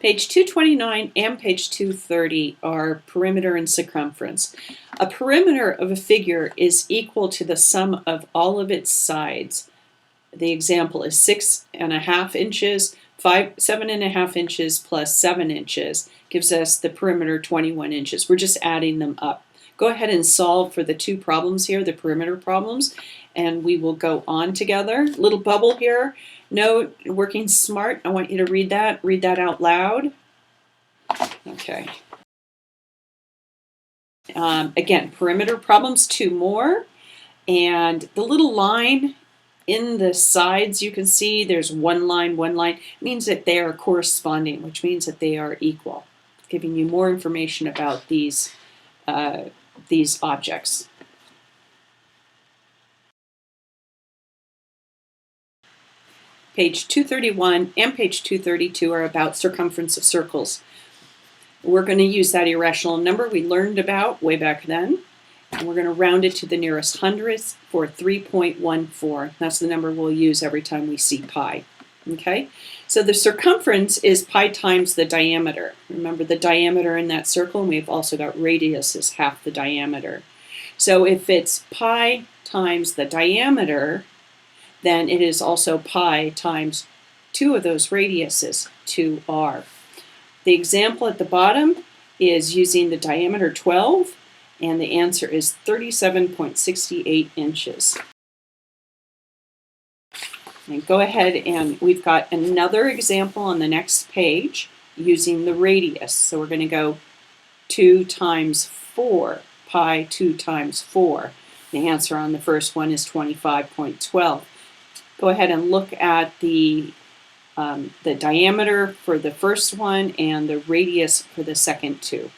Page 229 and page 230 are perimeter and circumference. A perimeter of a figure is equal to the sum of all of its sides. The example is 6.5 inches, 7.5 inches plus 7 inches gives us the perimeter 21 inches. We're just adding them up. Go ahead and solve for the two problems here, the perimeter problems, and we will go on together. Little bubble here. Note, working smart. I want you to read that out loud. Okay. Again, perimeter problems, 2 more. And the little line in the sides, you can see there's one line, it means that they are corresponding, which means that they are equal, giving you more information about these objects. Page 231 and page 232 are about circumference of circles. We're going to use that irrational number we learned about way back then, and we're going to round it to the nearest hundredth for 3.14. That's the number we'll use every time we see pi. Okay, so the circumference is pi times the diameter. Remember the diameter in that circle, and we've also got radius is half the diameter. So if it's pi times the diameter, then it is also pi times 2 of those radiuses, 2r. The example at the bottom is using the diameter 12, and the answer is 37.68 inches. And go ahead, and we've got another example on the next page using the radius. So we're going to go 2 times 4, pi 2 times 4. The answer on the first one is 25.12. Go ahead and look at the diameter for the first one and the radius for the second two.